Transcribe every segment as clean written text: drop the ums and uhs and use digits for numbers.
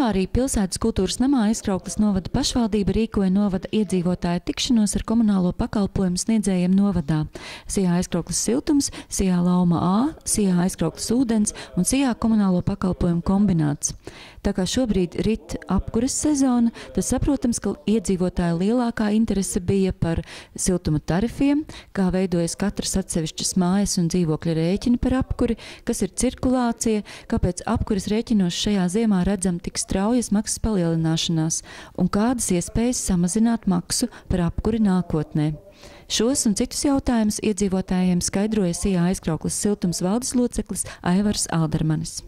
Janvārī pilsētas kultūras namā Aizkraukles novada pašvaldība rīkoja novada iedzīvotāju tikšanos ar komunālo pakalpojumu sniedzējiem novadā. Sijā Aizkraukles siltums, Sijā Lauma A, Sijā Aizkraukles ūdens un Sijā komunālo pakalpojumu kombināts. Tā kā šobrīd rit apkuras sezona, tad saprotams, ka iedzīvotāju lielākā interese bija par siltuma tarifiem, kā veidojas katras atsevišķas mājas un dzīvokļa rēķini par apkuri, kas ir cirkulācija, kāpēc apkuras rēķinos šajā ziemā redzam tik straujas maksas palielināšanās un kādas iespējas samazināt maksu par apkuri nākotnē. Šos un citus jautājumus iedzīvotājiem skaidroja Sijā Aizkraukles siltums valdes loceklis Aivars Aldermanis.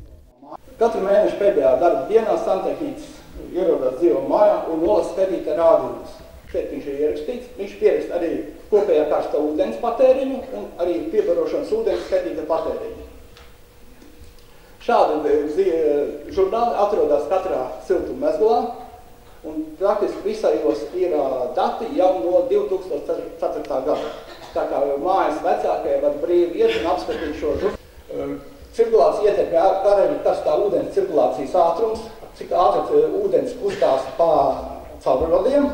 Katru mēnešu pēdējā darba dienā santehniķis ierodas dzīvo mājā un nolasa skatītā rādījumus. Šeit viņš ir ierakstīts. Viņš pieraksta arī kopējā karsta ūdens patēriņu un arī piebarošanas ūdens skatītā patēriņu. Šādi žurnāli atrodas katrā siltuma mezglā un praktiski visajos ir dati jau no 2004. gada. Tā kā mājas vecākie var brīvi iet un apskatīt šo žurnālu. Cirkulācija ietekmē parēļi karstā ūdens cirkulācijas ātrums, cik ātri ūdens kustās pa caurvadiem.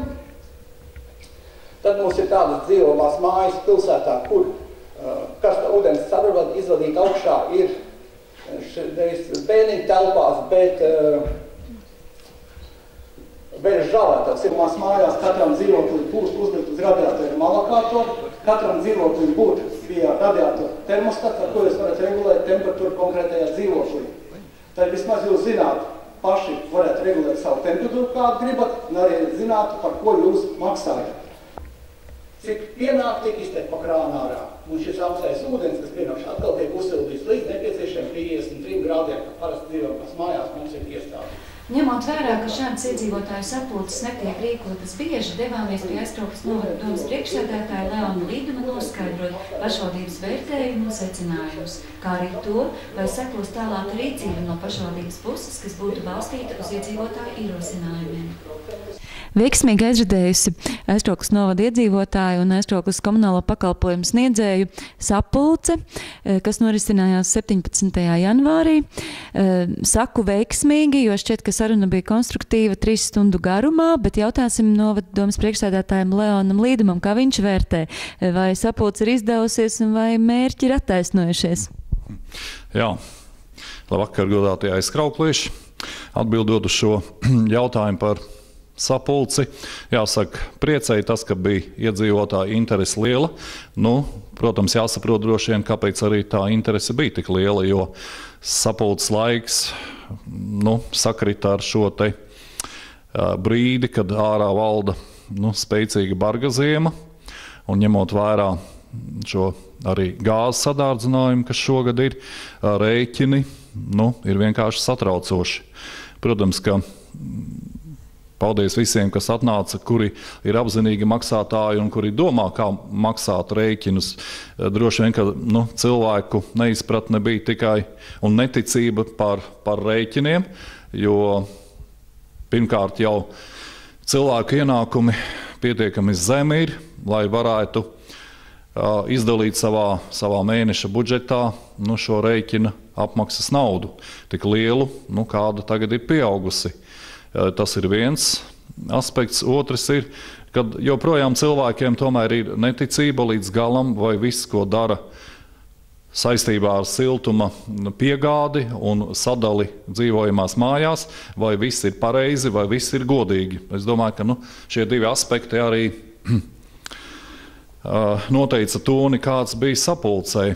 Tad mums ir tādas dzīvojamās mājas pilsētā, kur karstā ūdens caurvadi izvadīt augšā ir bērniņu telpās, bet žāvētās ir mājās, katram dzīvoklim būtu uzlikt uz radiatoru malakārtoru, katram dzīvoklim būtu pie radiatoru termostats, ar ko jūs varat regulēt temperatūru konkrētajā dzīvoklī. Tad vismaz jūs zināt, paši varat regulēt savu temperatūru, kādu gribat, un arī zinātu, par ko jūs maksājat. Cik pienāk, tik iztiek pa krāna ārā. Un šis augstais ūdens, kas pienākš atkal tiek uzsildīts līdz nepieciešiem 53 grādiem, ka parasti dzīvokļās mājās mums ir iestādīts. Ņemot vērā, ka šādas iedzīvotāju sapulces netiek rīkotas bieži, devāmies pie Aizkraukles novada domas priekšsēdētāja Leona Līduma noskaidrot pašvaldības vērtējumu un secinājumus, kā arī to, vai sekos tālāka rīcība no pašvaldības puses, kas būtu balstīta uz iedzīvotāju ierosinājumiem. Veiksmīgi aizradējusi Aizkraukles novada iedzīvotāju un Aizkraukles komunālo pakalpojumu sniedzēju sapulce, kas norisinājās 17. janvārī. Saku veiksmīgi, jo šķiet, ka saruna bija konstruktīva 3 stundu garumā, bet jautāsim novada domas priekšsēdētājiem Leonam Līdumam, kā viņš vērtē, vai sapulce ir izdevusies un vai mērķi ir attaisnojušies. Jā, labvakar, godātie aizkrauklieši. Atbildot uz šo jautājumu par sapulci, jāsaka, priecēja tas, ka bija iedzīvotāja interese liela. Protams, jāsaprot droši vien, kāpēc arī tā interese bija tik liela, jo sapulces laiks sakrita ar šo te brīdi, kad ārā valda spēcīga barga ziema, un ņemot vērā šo arī gāzes sadārdzinājumu, kas šogad ir, rēķini, ir vienkārši satraucoši. Protams, ka paldies visiem, kas atnāca, kuri ir apzinīgi maksātāji un kuri domā, kā maksāt rēķinus. Droši vien, ka cilvēku neizpratne bija tikai un neticība par rēķiniem, jo pirmkārt jau cilvēku ienākumi pietiekami zemi ir, lai varētu izdalīt savā mēneša budžetā šo rēķina apmaksas naudu, tik lielu, kāda tagad ir pieaugusi. Tas ir viens aspekts. Otrs ir, kad joprojām cilvēkiem tomēr ir neticība līdz galam, vai viss, ko dara saistībā ar siltuma piegādi un sadali dzīvojamās mājās, vai viss ir pareizi, vai viss ir godīgi. Es domāju, ka šie divi aspekti arī noteica toni, kāds bija sapulcei.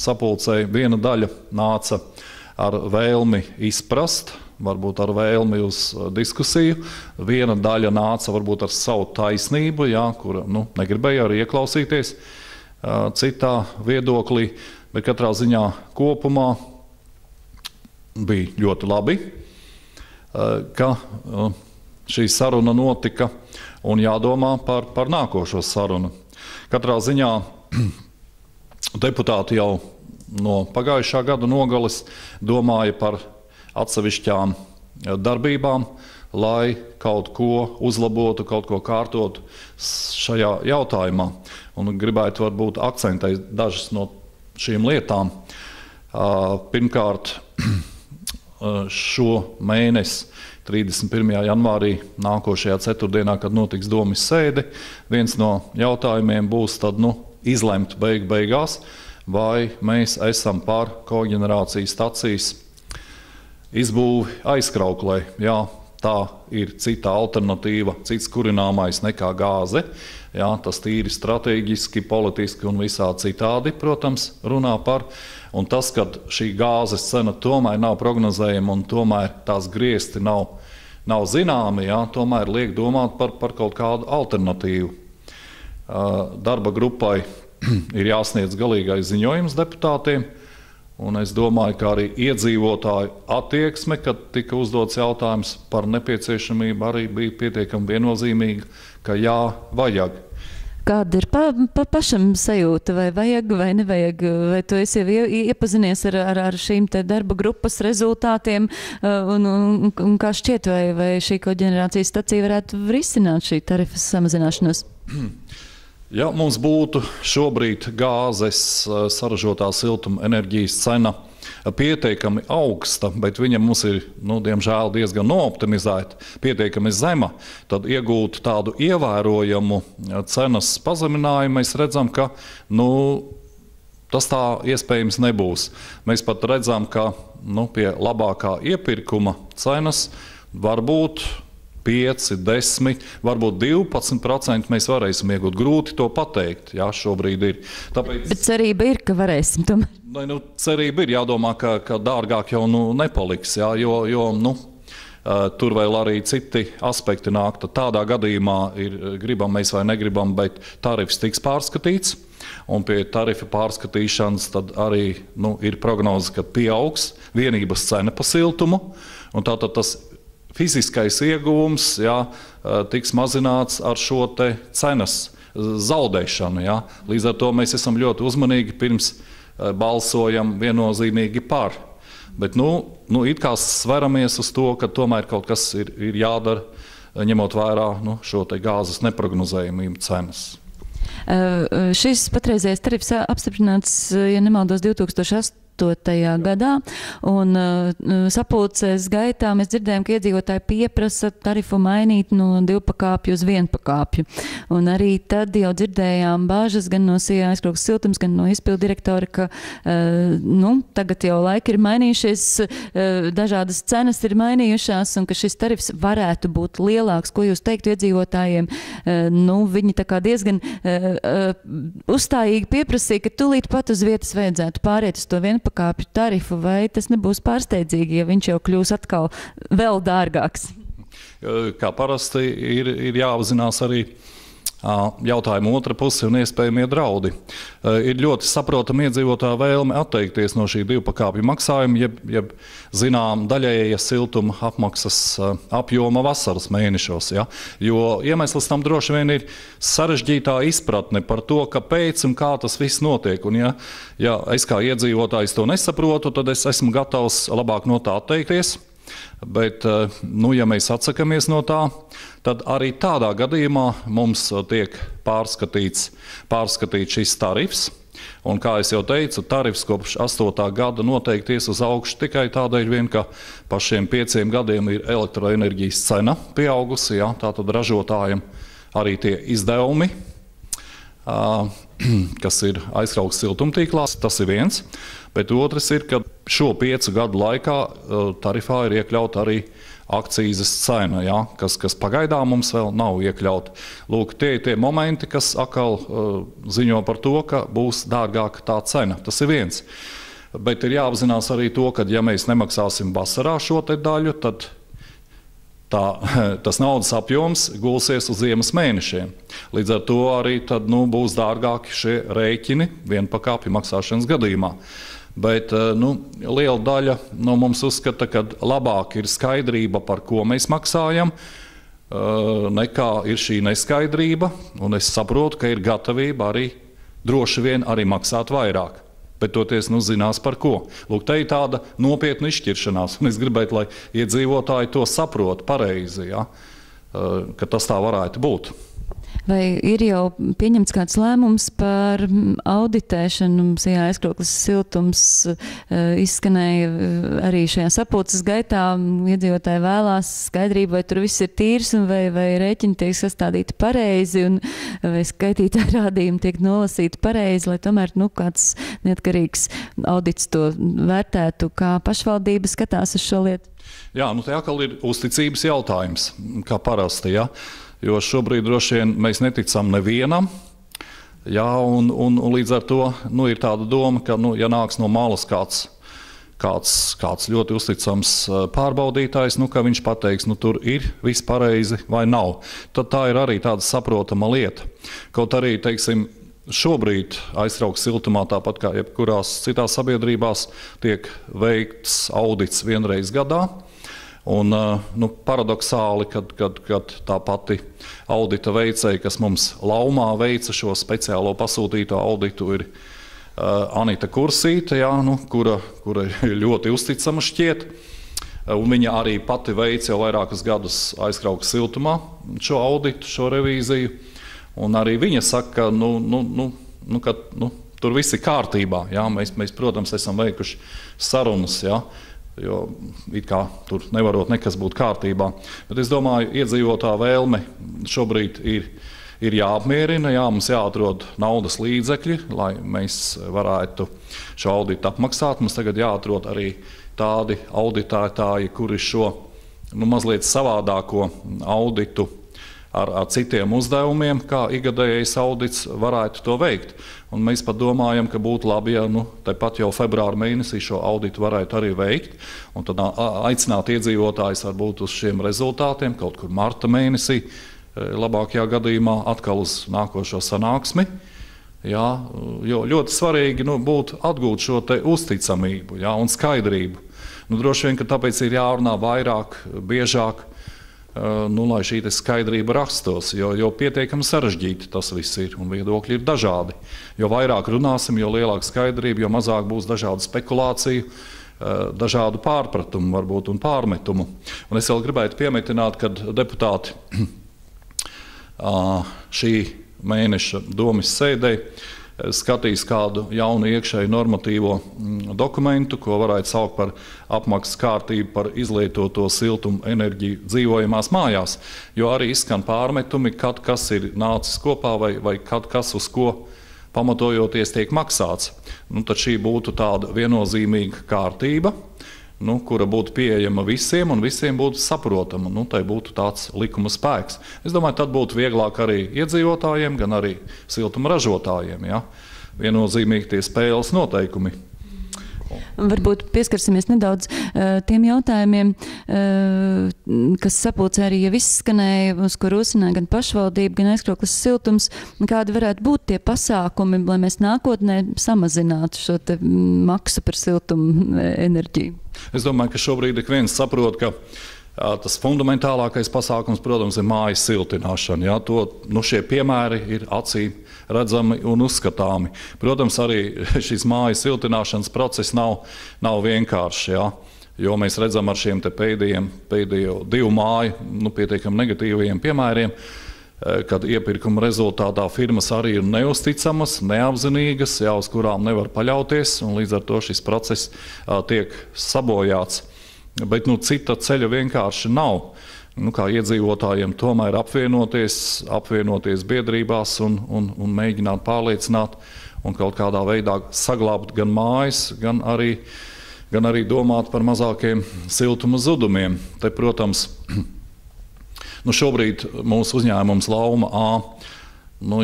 Sapulcei viena daļa nāca ar vēlmi izprast, varbūt ar vēlmi uz diskusiju. Viena daļa nāca varbūt ar savu taisnību, kura negribēja arī ieklausīties citā viedoklī, bet katrā ziņā kopumā bija ļoti labi, ka šī saruna notika un jādomā par nākošo sarunu. Katrā ziņā deputāti jau no pagājušā gada nogales domāja par atsevišķām darbībām, lai kaut ko uzlabotu, kaut ko kārtotu šajā jautājumā. Un gribētu varbūt akcentēt dažas no šīm lietām. Pirmkārt, šo mēnesi, 31. janvārī, nākošajā ceturtdienā, kad notiks domes sēde, viens no jautājumiem būs tad, izlemt beigās, vai mēs esam par koģenerācijas stacijas izbūvi Aizkrauklē. Jā, tā ir cita alternatīva, cits kurināmais nekā gāze. Jā, tas tīri strateģiski, politiski un visā citādi, protams, runā par. Un tas, ka šī gāzes cena tomēr nav prognozējama un tomēr tās griesti nav zināmi, jā, tomēr liek domāt par kaut kādu alternatīvu. Darba grupai ir jāsniedz galīgais ziņojums deputātiem, un es domāju, ka arī iedzīvotāju attieksme, kad tika uzdots jautājums par nepieciešamību, arī bija pietiekami viennozīmīga, ka jā, vajag. Kāda ir pašam sajūta, vai vajag, vai nevajag, vai tu esi jau iepazinies ar šīm te darba grupas rezultātiem, un kā šķiet, vai šī koģenerācijas stacija varētu risināt šī tarifas samazināšanos? Ja mums būtu šobrīd gāzes saražotā siltuma enerģijas cena pietiekami augsta, bet viņa mums ir, diemžēl, diezgan nooptimizēta, pietiekami zema, tad iegūt tādu ievērojamu cenas pazeminājumu, mēs redzam, ka tas tā iespējams nebūs. Mēs pat redzam, ka pie labākā iepirkuma cenas varbūt 5, 10, varbūt 12% mēs varēsim iegūt. Grūti to pateikt, jā, šobrīd ir. Tāpēc... Bet cerība ir, ka varēsim tomēr. Cerība ir, jādomā, ka dārgāk jau nepaliks, jā, jo tur vēl arī citi aspekti nāk. Tad tādā gadījumā ir gribam mēs vai negribam, bet tarifs tiks pārskatīts. Un pie tarifa pārskatīšanas tad arī ir prognoze, ka pieaugs vienības cena pa siltumu. Un tātad tas fiziskais ieguvums, jā, tiks mazināts ar šo te cenas zaudēšanu. Jā. Līdz ar to mēs esam ļoti uzmanīgi pirms balsojam viennozīmīgi par. Bet it kā sveramies uz to, ka tomēr kaut kas ir jādara, ņemot vērā šo te gāzes neprognozējumību cenas. Šis patreizējais tarifs apstiprināts, ja nemaldos, 2008. gadā, un sapulces gaitā mēs dzirdējām, ka iedzīvotāji pieprasa tarifu mainīt no 2 pakāpju uz 1 pakāpju. Un arī tad jau dzirdējām bāžas gan no SIA Aizkraukles siltums, gan no izpildu direktora, ka tagad jau laiki ir mainījušies, dažādas cenas ir mainījušās, un ka šis tarifs varētu būt lielāks. Ko jūs teiktu iedzīvotājiem? Viņi tā kā diezgan uzstājīgi pieprasīja, ka tūlīt pat uz vietas vajadzētu pāriet uz to 1 pakāpju tarifu, vai tas nebūs pārsteidzīgi, ja viņš jau kļūs atkal vēl dārgāks? Kā parasti ir jāapzinās arī jautājumu otra puse un iespējamie draudi. Ir ļoti saprotama iedzīvotāja vēlme atteikties no šī 2 pakāpju maksājuma, jeb zinām daļēja siltuma apmaksas apjoma vasaras mēnešos. Ja? Jo iemesls tam droši vien ir sarežģītā izpratne par to, kāpēc un kā tas viss notiek. Un ja es kā iedzīvotājs to nesaprotu, tad es esmu gatavs labāk no tā atteikties. Bet, ja mēs atsakamies no tā, tad arī tādā gadījumā mums tiek pārskatīts šis tarifs. Un, kā es jau teicu, tarifs kopš 8. gada noteikti ies uz augšu tikai tādēļ vien, ka pa šiem 5 gadiem ir elektroenerģijas cena pieaugusi, jā, tātad ražotājiem arī tie izdevumi, kas ir Aizkraukles siltumtīklās, tas ir viens. Bet otrs ir, ka šo 5 gadu laikā tarifā ir iekļauta arī akcīzes cena, ja, kas pagaidām mums vēl nav iekļauta. Lūk, tie momenti, kas atkal ziņo par to, ka būs dārgāka tā cena. Tas ir viens. Bet ir jāapzinās arī to, ka ja mēs nemaksāsim vasarā šo te daļu, tad tas naudas apjoms gulsies uz ziemas mēnešiem. Līdz ar to arī tad, būs dārgāki šie rēķini 1 pakāpju maksāšanas gadījumā. Bet liela daļa no mums uzskata, ka labāk ir skaidrība, par ko mēs maksājam, nekā ir šī neskaidrība. Un es saprotu, ka ir gatavība arī droši vien arī maksāt vairāk. Bet toties zinās par ko. Lūk, te ir tāda nopietna izšķiršanās. Un es gribētu, lai iedzīvotāji to saprot pareizi, ja, ka tas tā varētu būt. Vai ir jau pieņemts kāds lēmums par auditēšanu? Jā, aizkrauklis siltums izskanēja arī šajā sapulces gaitā. Iedzīvotāji vēlās skaidrību, vai tur viss ir tīrs un vai rēķini tiek sastādīti pareizi un vai skaitītāji rādījumi tiek nolasīti pareizi, lai tomēr kāds neatkarīgs audits to vērtētu, kā pašvaldība skatās uz šo lietu? Jā, te atkal ir uzticības jautājums, kā parasti, ja? Jo šobrīd droši vien mēs neticam nevienam, ja? un līdz ar to ir tāda doma, ka, ja nāks no malas kāds ļoti uzticams pārbaudītājs, ka viņš pateiks, tur ir viss pareizi vai nav. Tad tā ir arī tāda saprotama lieta. Kaut arī, teiksim, šobrīd aizkrauklis siltumā, tāpat kā jebkurās citās sabiedrībās, tiek veikts audits vienreiz gadā. Un, paradoxāli, kad tā pati audita veicēja, kas mums Laumā veica šo speciālo pasūtīto auditu, ir Anita Kursīte, kura ir ļoti uzticama šķiet. Un viņa arī pati veica jau vairākus gadus aizkrauklis siltumā šo auditu, šo revīziju. Un arī viņa saka, ka tur viss ir kārtībā. Jā? Mēs, protams, esam veikuši sarunas, jā? Jo it kā tur nevarot nekas būt kārtībā. Bet es domāju, iedzīvotāju vēlme šobrīd ir jāapmierina, mums jāatrod naudas līdzekļi, lai mēs varētu šo auditu apmaksāt. Mums tagad jāatrod arī tādi auditētāji, kuri šo mazliet savādāko auditu ar citiem uzdevumiem, kā ikgadējais audits, varētu to veikt. Un mēs pat domājam, ka būtu labi, ja tepat jau februāra mēnesī šo auditu varētu arī veikt, un tad aicināt iedzīvotājus varbūt uz šiem rezultātiem, kaut kur marta mēnesī, labākajā gadījumā atkal uz nākošo sanāksmi. Jā, jo ļoti svarīgi būtu atgūt šo te uzticamību, un skaidrību. Droši vien, ka tāpēc ir jārunā vairāk, biežāk, lai šī skaidrība rastos, jo pietiekami sarežģīti tas viss ir, un viedokļi ir dažādi. Jo vairāk runāsim, jo lielāka skaidrība, jo mazāk būs dažādu spekulāciju, dažādu pārpratumu varbūt un pārmetumu. Un es vēl gribētu piemetināt, kad deputāti šī mēneša domes sēdē skatīs kādu jaunu iekšēju normatīvo dokumentu, ko varētu saukt par apmaksas kārtību par izlietoto siltumu enerģiju dzīvojamās mājās. Jo arī izskan pārmetumi, kad kas ir nācis kopā vai kad kas uz ko pamatojoties tiek maksāts. Tad šī būtu tāda viennozīmīga kārtība, kura būtu pieejama visiem un visiem būtu saprotama. Tai būtu tāds likuma spēks. Es domāju, tad būtu vieglāk arī iedzīvotājiem, gan arī siltuma ražotājiem. Ja? Viennozīmīgi tie spēles noteikumi. Varbūt pieskarsimies nedaudz tiem jautājumiem, kas sapulcē arī jau izskanēja, uz kur uzsināja gan pašvaldība, gan aizkrauklis siltums. Kādi varētu būt tie pasākumi, lai mēs nākotnē samazinātu šo te maksu par siltumu enerģiju? Es domāju, ka šobrīd ik viens saprot, ka tas fundamentālākais pasākums, protams, ir mājas siltināšana. Ja? Šie piemēri ir acīm redzami un uzskatāmi. Protams, arī šis mājas siltināšanas process nav vienkāršs. Ja? Jo mēs redzam ar šiem pēdējo 2 māju pietiekami negatīvajiem piemēriem, kad iepirkuma rezultātā firmas arī ir neusticamas, neapzinīgas, uz kurām nevar paļauties, un līdz ar to šis process tiek sabojāts. Bet cita ceļa vienkārši nav. Kā iedzīvotājiem tomēr apvienoties biedrībās un mēģināt pārliecināt un kaut kādā veidā saglābt gan mājas, gan arī domāt par mazākiem siltuma zudumiem. Te, protams, šobrīd mūsu uzņēmums Lauma A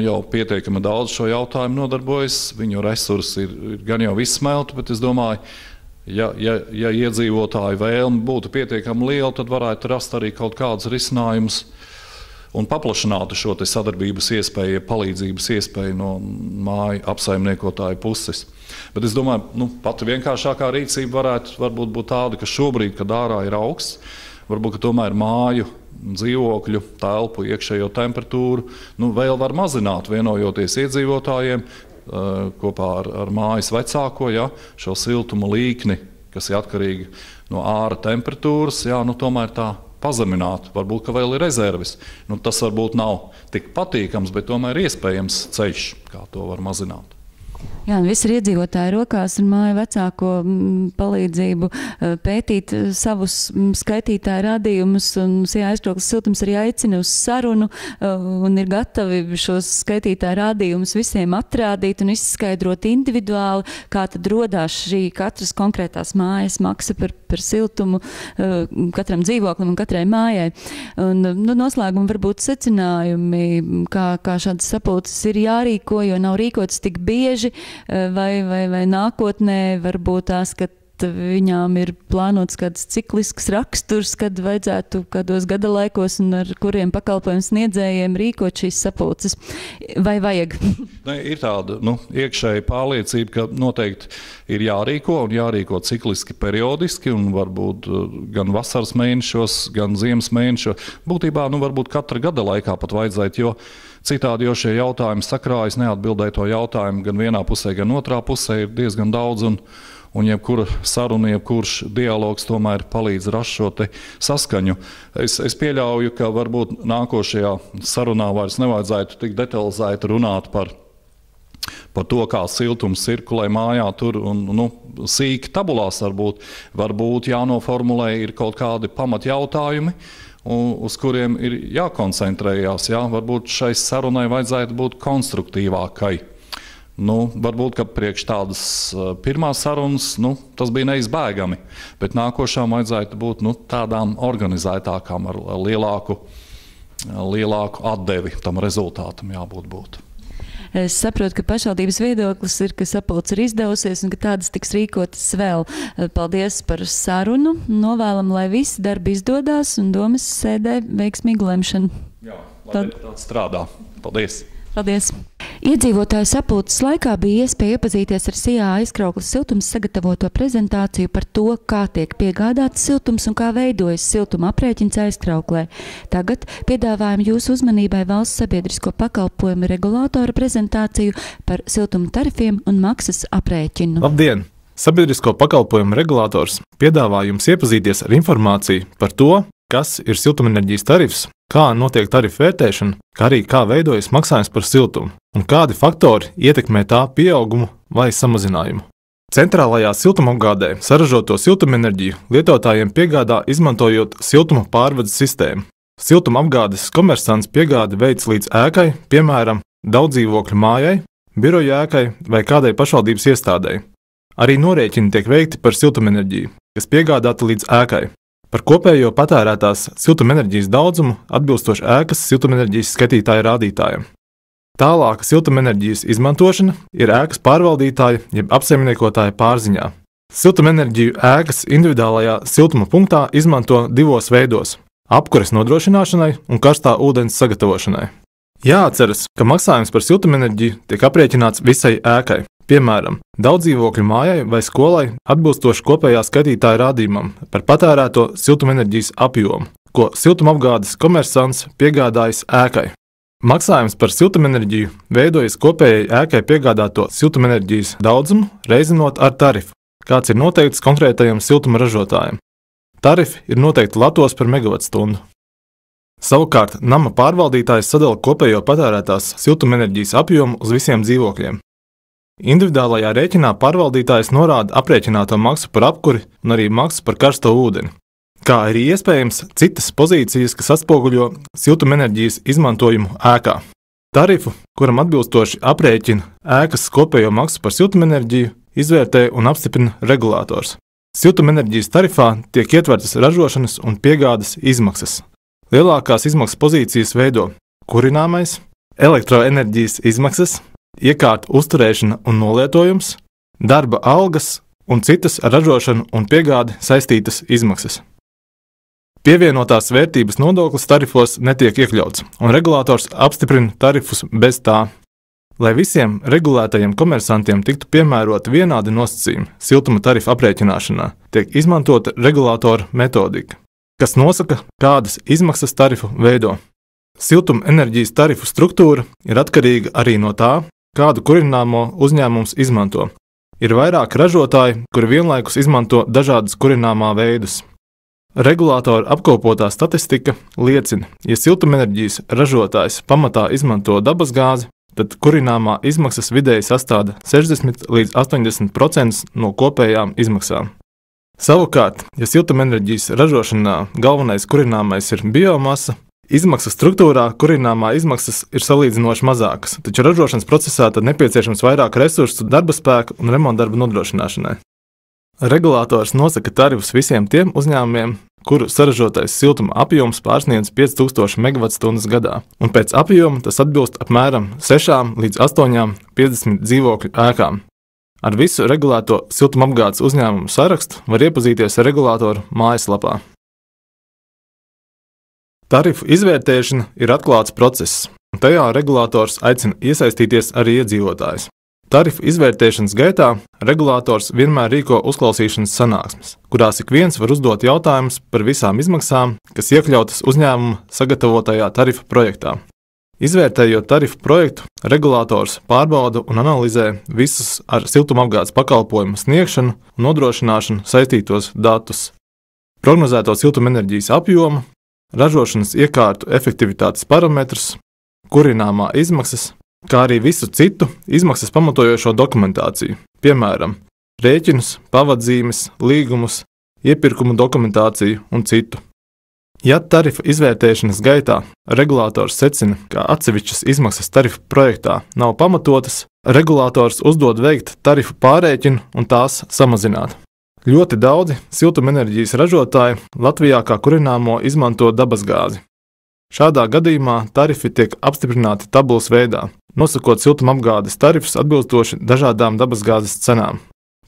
jau pietiekami daudz šo jautājumu nodarbojas. Viņu resursi ir gan jau izsmelti, bet es domāju, ja iedzīvotāju vēlme būtu pietiekami liela, tad varētu rast arī kaut kādus risinājumus un paplašinātu šo te sadarbības iespēju, palīdzības iespēju no māju apsaimniekotāju puses. Bet es domāju, pati vienkāršākā rīcība varētu būt tāda, ka šobrīd, kad ārā ir augsts, varbūt, ka tomēr māju, dzīvokļu, telpu, iekšējo temperatūru vēl var mazināt, vienojoties iedzīvotājiem, kopā ar mājas vecāko, šo siltuma līkni, kas ir atkarīgi no āra temperatūras, tomēr tā pazemināt, varbūt, ka vēl ir rezerves. Tas varbūt nav tik patīkams, bet tomēr iespējams ceļš, kā to var mazināt. Jā, un viss ir iedzīvotāju rokās ar māju vecāko palīdzību pētīt savus skaitītāju radījumus. Sijā aizkrauklis siltums arī aicina uz sarunu un ir gatavi šos skaitītāju radījumus visiem atrādīt un izskaidrot individuāli, kā tad rodās šī katras konkrētās mājas maksa par siltumu katram dzīvoklim un katrai mājai. Un, noslēguma varbūt secinājumi, kā šādas sapulces ir jārīko, jo nav rīkotas tik bieži, vai nākotnē varbūt tās, ka viņām ir plānots kāds ciklisks raksturs, kad vajadzētu kādos gada laikos un ar kuriem pakalpojumu sniedzējiem rīkot šīs sapulces. Vai vajag? Ir tāda iekšēja pārliecība, ka noteikti ir jārīko un jārīko cikliski, periodiski un varbūt gan vasaras mēnešos, gan ziemas mēnešos. Būtībā varbūt katra gada laikā pat vajadzētu, jo citādi jau šie jautājumi sakrājas, neatbildēja to jautājumu gan vienā pusē, gan otrā pusē ir diezgan daudz un jebkura saruna, jebkurš dialogs tomēr palīdz rast šo te saskaņu. Es pieļauju, ka varbūt nākošajā sarunā vairs nevajadzētu tik detalizēti runāt par to, kā siltums cirkulē mājā tur un sīki tabulās varbūt jānoformulē ir kaut kādi pamatjautājumi, uz kuriem ir jākoncentrējās. Varbūt šai sarunai vajadzētu būt konstruktīvākai. Varbūt, ka priekš tādas pirmās sarunas, tas bija neizbēgami, bet nākošām vajadzētu būt tādām organizētākām ar lielāku atdevi tam rezultātam jābūt. Es saprotu, ka pašvaldības viedoklis ir, ka sapulce ir izdevusies un ka tādas tiks rīkotas vēl. Paldies par sarunu. Novēlam, lai visi darbi izdodās un domas sēdē veiksmīgu lemšanu. Jā, lai deputāti strādā. Paldies! Paldies! Iedzīvotāju sapulces laikā bija iespēja iepazīties ar Sijā aizkrauklis siltums sagatavoto prezentāciju par to, kā tiek piegādāts siltums un kā veidojas siltuma aprēķins aizkrauklē. Tagad piedāvājam jūsu uzmanībai valsts sabiedrisko pakalpojumu regulātora prezentāciju par siltuma tarifiem un maksas aprēķinu. Labdien! Sabiedrisko pakalpojumu regulators piedāvā jums iepazīties ar informāciju par to, kas ir siltumenerģijas tarifs, kā notiek tarifu vērtēšana, kā arī kā veidojas maksājums par siltumu un kādi faktori ietekmē tā pieaugumu vai samazinājumu. Centrālajā siltumapgādē saražoto siltumenerģiju lietotājiem piegādā izmantojot siltuma pārvades sistēmu. Siltumapgādes komersants piegādi veids līdz ēkai, piemēram, daudzdzīvokļu mājai, biroju ēkai vai kādai pašvaldības iestādei. Arī norēķini tiek veikti par siltumenerģiju, kas piegādāta līdz ēkai. Par kopējo patērētās siltumenerģijas daudzumu atbilstoši ēkas siltumenerģijas skaitītāja rādītājiem. Tālāka siltumenerģijas izmantošana ir ēkas pārvaldītāja jeb apsaimniekotāja pārziņā. Siltumenerģiju ēkas individuālajā siltuma punktā izmanto divos veidos – apkures nodrošināšanai un karstā ūdens sagatavošanai. Jāatceras, ka maksājums par siltumenerģiju tiek aprēķināts visai ēkai. Piemēram, daudzdzīvokļu mājai vai skolai atbilstoši kopējā skaitītāja rādījumam par patērēto siltumenerģijas apjomu, ko siltumapgādes komersants piegādājas ēkai. Maksājums par siltumenerģiju veidojas kopējai ēkai piegādāto siltumenerģijas daudzumu reizinot ar tarifu, kāds ir noteikts konkrētajam siltuma ražotājam. Tarifi ir noteikti latos par megavatstundu. Savukārt, nama pārvaldītājs sadala kopējo patērētās siltumenerģijas apjomu uz visiem dzīvokļiem. Individuālajā rēķinā pārvaldītājs norāda aprēķināto maksu par apkuri un arī maksu par karsto ūdeni, kā arī iespējams citas pozīcijas, kas atspoguļo siltumenerģijas izmantojumu ēkā. Tarifu, kuram atbilstoši aprēķina ēkas kopējo maksu par siltumenerģiju, izvērtē un apstiprina regulators. Siltumenerģijas tarifā tiek ietvertas ražošanas un piegādes izmaksas. Lielākās izmaksas pozīcijas veido kurināmais, elektroenerģijas izmaksas, iekārtu uzturēšana un nolietojums, darba algas un citas ar ražošanu un piegādi saistītas izmaksas. Pievienotās vērtības nodoklis tarifos netiek iekļauts, un regulators apstiprina tarifus bez tā. Lai visiem regulētajiem komersantiem tiktu piemēroti vienādi nosacījumi siltuma tarifu aprēķināšanā, tiek izmantota regulātora metodika, kas nosaka, kādas izmaksas tarifu veido. Siltuma enerģijas tarifu struktūra ir atkarīga arī no tā, kādu kurināmo uzņēmums izmanto. Ir vairāki ražotāji, kuri vienlaikus izmanto dažādas kurināmā veidus. Regulātora apkopotā statistika liecina, ja siltumenerģijas ražotājs pamatā izmanto dabasgāzi, tad kurināmā izmaksas vidēji sastāda 60 līdz 80% no kopējām izmaksām. Savukārt, ja siltumenerģijas ražošanā galvenais kurināmais ir biomasa, izmaksu struktūrā kurināmā izmaksas ir salīdzinoši mazākas, taču ražošanas procesā tad nepieciešams vairāk resursu, darba spēka un remontdarbu nodrošināšanai. Regulators nosaka tarifus visiem tiem uzņēmumiem, kuru saražotais siltuma apjoms pārsniedz 5000 MWh gadā, un pēc apjoma tas atbilst apmēram 6 līdz 8 50 dzīvokļu ēkām. Ar visu regulēto siltumapgādes uzņēmumu sarakstu var iepazīties regulātoru mājaslapā. Tarifu izvērtēšana ir atklāts process, un tajā regulators aicina iesaistīties arī iedzīvotājus. Tarifu izvērtēšanas gaitā regulators vienmēr rīko uzklausīšanas sanāksmes, kurās ik viens var uzdot jautājumus par visām izmaksām, kas iekļautas uzņēmuma sagatavotajā tarifu projektā. Izvērtējot tarifu projektu, regulators pārbauda un analizē visus ar siltumapgādes pakalpojumu sniegšanu un nodrošināšanu saistītos datus, prognozēto siltumenerģijas apjomu, ražošanas iekārtu efektivitātes parametrus, kurināmā izmaksas, kā arī visu citu izmaksas pamatojošo dokumentāciju, piemēram, rēķinus, pavadzīmes, līgumus, iepirkumu dokumentāciju un citu. Ja tarifu izvērtēšanas gaitā regulators secina, ka atsevišķas izmaksas tarifu projektā nav pamatotas, regulators uzdod veikt tarifu pārrēķinu un tās samazināt. Ļoti daudzi siltumenerģijas ražotāji Latvijā kā kurināmo izmanto dabasgāzi. Šādā gadījumā tarifi tiek apstiprināti tabulas veidā, nosakot siltumapgādes tarifus atbilstoši dažādām dabasgāzes cenām.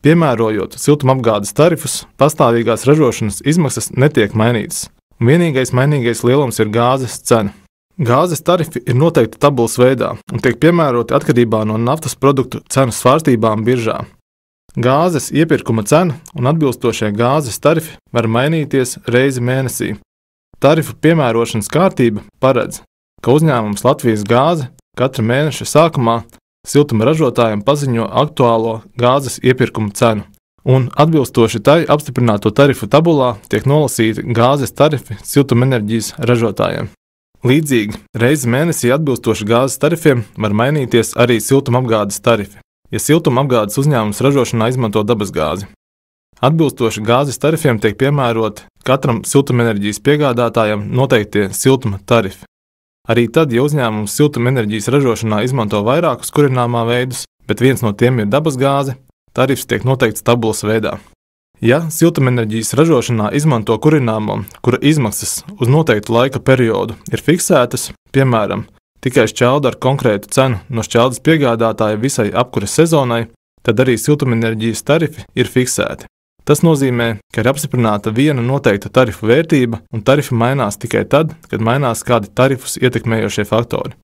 Piemērojot siltumapgādes tarifus, pastāvīgās ražošanas izmaksas netiek mainītas, un vienīgais mainīgais lielums ir gāzes cena. Gāzes tarifi ir noteikti tabulas veidā un tiek piemēroti atkarībā no naftas produktu cenu svārstībām biržā. Gāzes iepirkuma cena un atbilstošie gāzes tarifi var mainīties reizi mēnesī. Tarifu piemērošanas kārtība paredz, ka uzņēmums Latvijas gāze katra mēneša sākumā siltuma ražotājiem paziņo aktuālo gāzes iepirkuma cenu, un atbilstoši tai apstiprināto tarifu tabulā tiek nolasīti gāzes tarifi siltumenerģijas ražotājiem. Līdzīgi, reizi mēnesī atbilstoši gāzes tarifiem var mainīties arī siltumapgādes tarifi, ja siltumapgādes uzņēmums ražošanā izmanto dabasgāzi. Atbilstoši gāzes tarifiem tiek piemēroti katram siltumenerģijas piegādātājam noteiktie siltuma tarifi. Arī tad, ja uzņēmums siltumenerģijas ražošanā izmanto vairākus kurināmā veidus, bet viens no tiem ir dabasgāze, tarifs tiek noteikts tabulas veidā. Ja siltumenerģijas ražošanā izmanto kurināmo, kura izmaksas uz noteiktu laika periodu ir fiksētas, piemēram, tikai šķelda ar konkrētu cenu no šķeldas piegādātāja visai apkures sezonai, tad arī siltumenerģijas tarifi ir fiksēti. Tas nozīmē, ka ir apstiprināta viena noteikta tarifu vērtība, un tarifi mainās tikai tad, kad mainās kādi tarifus ietekmējošie faktori.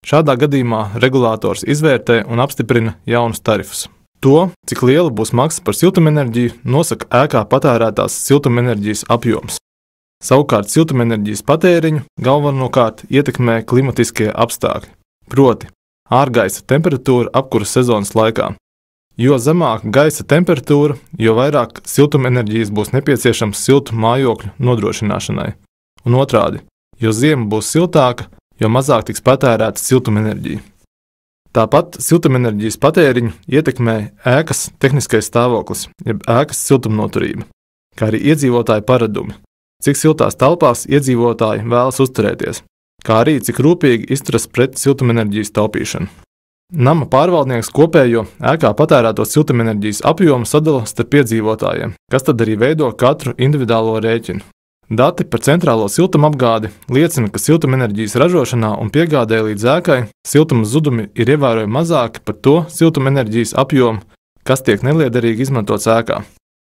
Šādā gadījumā regulators izvērtē un apstiprina jaunus tarifus. To, cik liela būs maksa par siltumenerģiju, nosaka ēkā patērētās siltumenerģijas apjoms. Savukārt siltumenerģijas patēriņu galvenokārt ietekmē klimatiskie apstākļi, proti ārgaisa temperatūra apkuras sezonas laikā. Jo zemāka gaisa temperatūra, jo vairāk siltumenerģijas būs nepieciešams siltu mājokļu nodrošināšanai. Un otrādi, jo ziema būs siltāka, jo mazāk tiks patērēta siltumenerģija. Tāpat siltumenerģijas patēriņu ietekmē ēkas tehniskais stāvoklis, jeb ēkas siltumnoturība, kā arī iedzīvotāju paradumi, cik siltās telpās iedzīvotāji vēlas uzturēties, kā arī cik rūpīgi izturas pret siltumenerģijas taupīšanu. Nama pārvaldnieks kopējo ēkā patērēto siltumenerģijas apjomu sadala starp iedzīvotājiem, kas tad arī veido katru individuālo rēķinu. Dati par centrālo siltumapgādi liecina, ka siltumenerģijas ražošanā un piegādē līdz ēkai siltuma zudumi ir ievērojami mazāki par to siltumenerģijas apjomu, kas tiek neliederīgi izmantots ēkā.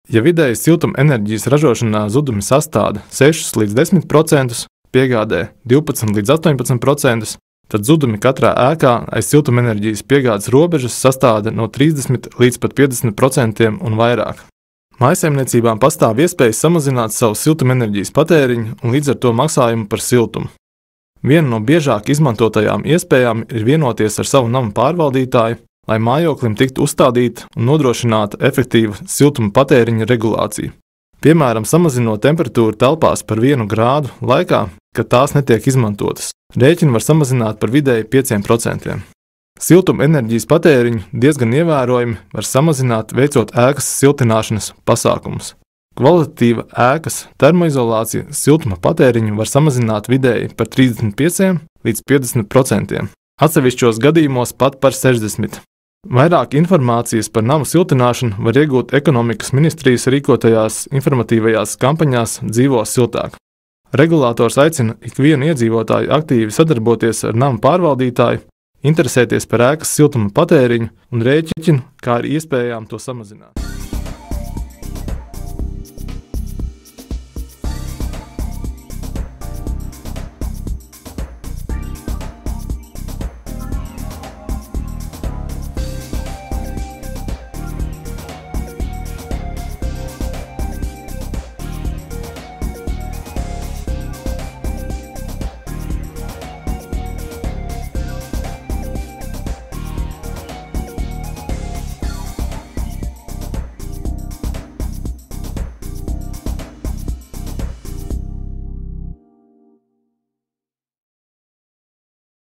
Ja vidēji siltumenerģijas ražošanā zudumi sastāda 6 līdz 10%, piegādē 12 līdz 18%, tad zudumi katrā ēkā aiz siltumenerģijas piegādes robežas sastāda no 30 līdz pat 50% un vairāk. Mājsaimniecībām pastāv iespējas samazināt savu siltumenerģijas patēriņu un līdz ar to maksājumu par siltumu. Viena no biežāk izmantotajām iespējām ir vienoties ar savu namu pārvaldītāju, lai mājoklim tiktu uzstādīta un nodrošināta efektīva siltuma patēriņa regulācija. Piemēram, samazinot temperatūru telpās par 1 grādu laikā, kad tās netiek izmantotas. Rēķinu var samazināt par vidēji 5%. Siltuma enerģijas patēriņu diezgan ievērojami var samazināt, veicot ēkas siltināšanas pasākumus. Kvalitatīva ēkas termoizolācija siltuma patēriņu var samazināt vidēji par 35 līdz 50%, atsevišķos gadījumos pat par 60%. Vairāk informācijas par namu siltināšanu var iegūt Ekonomikas ministrijas rīkotajās informatīvajās kampaņās Dzīvo siltāk. Regulators aicina ikvienu iedzīvotāju aktīvi sadarboties ar namu pārvaldītāju, interesēties par ēkas siltuma patēriņu un rēķinu, kā arī iespējām to samazināt.